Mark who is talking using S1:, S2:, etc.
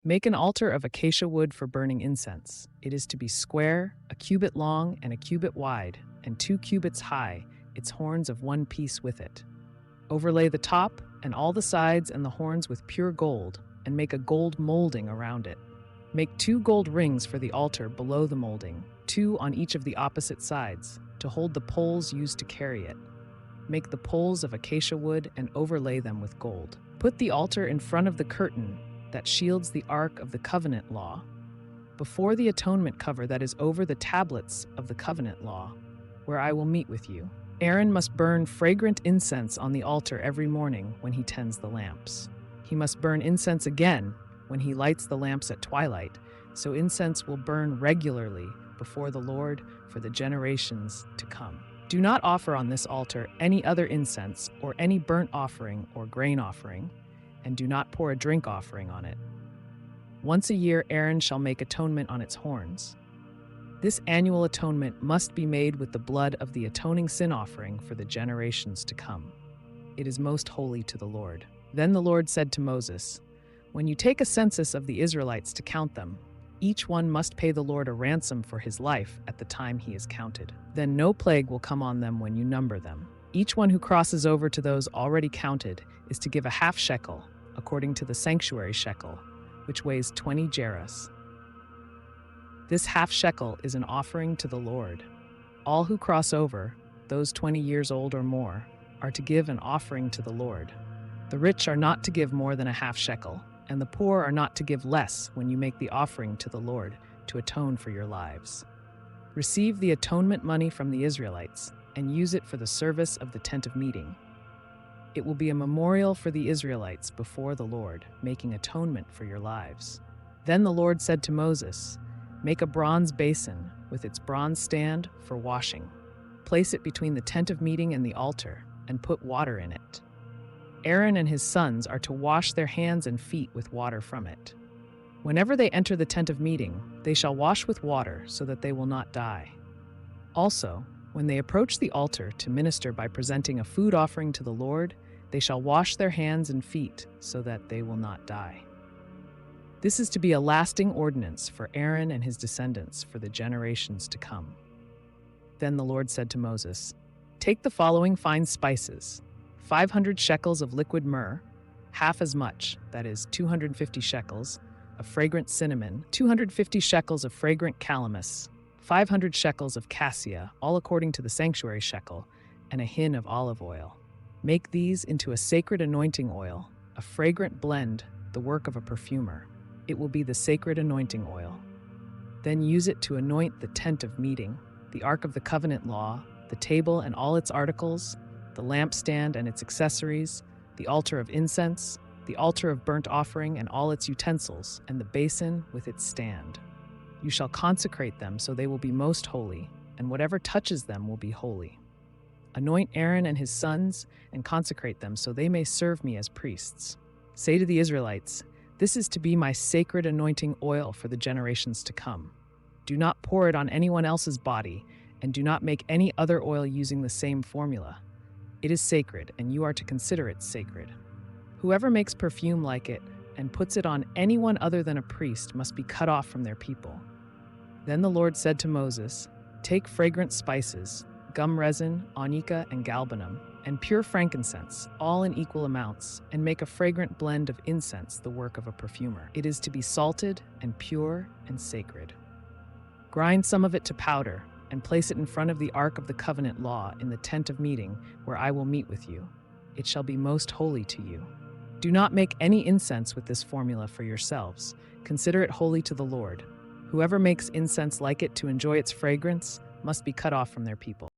S1: Make an altar of acacia wood for burning incense. It is to be square, a cubit long and a cubit wide, and 2 cubits high, its horns of one piece with it. Overlay the top and all the sides and the horns with pure gold, and make a gold molding around it. Make 2 gold rings for the altar below the molding, 2 on each of the opposite sides, to hold the poles used to carry it. Make the poles of acacia wood and overlay them with gold. Put the altar in front of the curtain that shields the Ark of the Covenant Law, before the atonement cover that is over the tablets of the covenant law, where I will meet with you. Aaron must burn fragrant incense on the altar every morning when he tends the lamps. He must burn incense again when he lights the lamps at twilight, so incense will burn regularly before the Lord for the generations to come. Do not offer on this altar any other incense or any burnt offering or grain offering, and do not pour a drink offering on it. Once a year, Aaron shall make atonement on its horns. This annual atonement must be made with the blood of the atoning sin offering for the generations to come. It is most holy to the Lord. Then the Lord said to Moses, "When you take a census of the Israelites to count them, each one must pay the Lord a ransom for his life at the time he is counted. Then no plague will come on them when you number them. Each one who crosses over to those already counted is to give a half shekel, according to the sanctuary shekel, which weighs 20 gerahs. This half shekel is an offering to the Lord. All who cross over, those 20 years old or more, are to give an offering to the Lord. The rich are not to give more than a half shekel, and the poor are not to give less when you make the offering to the Lord to atone for your lives. Receive the atonement money from the Israelites and use it for the service of the tent of meeting. It will be a memorial for the Israelites before the Lord, making atonement for your lives." Then the Lord said to Moses, "Make a bronze basin with its bronze stand for washing. Place it between the tent of meeting and the altar, and put water in it. Aaron and his sons are to wash their hands and feet with water from it. Whenever they enter the tent of meeting, they shall wash with water so that they will not die. Also, when they approach the altar to minister by presenting a food offering to the Lord, they shall wash their hands and feet so that they will not die. This is to be a lasting ordinance for Aaron and his descendants for the generations to come." Then the Lord said to Moses, "Take the following fine spices: 500 shekels of liquid myrrh, half as much, that is 250 shekels, of fragrant cinnamon, 250 shekels of fragrant calamus, 500 shekels of cassia, all according to the sanctuary shekel, and a hin of olive oil. Make these into a sacred anointing oil, a fragrant blend, the work of a perfumer. It will be the sacred anointing oil. Then use it to anoint the tent of meeting, the Ark of the Covenant Law, the table and all its articles, the lampstand and its accessories, the altar of incense, the altar of burnt offering and all its utensils, and the basin with its stand. You shall consecrate them so they will be most holy, and whatever touches them will be holy. Anoint Aaron and his sons and consecrate them so they may serve me as priests. Say to the Israelites, 'This is to be my sacred anointing oil for the generations to come. Do not pour it on anyone else's body, and do not make any other oil using the same formula. It is sacred, and you are to consider it sacred. Whoever makes perfume like it and puts it on anyone other than a priest must be cut off from their people.' Then the Lord said to Moses, 'Take fragrant spices, gum resin, onycha, and galbanum, and pure frankincense, all in equal amounts, and make a fragrant blend of incense, the work of a perfumer. It is to be salted and pure and sacred. Grind some of it to powder, and place it in front of the Ark of the Covenant Law in the tent of meeting, where I will meet with you. It shall be most holy to you. Do not make any incense with this formula for yourselves. Consider it holy to the Lord. Whoever makes incense like it to enjoy its fragrance must be cut off from their people.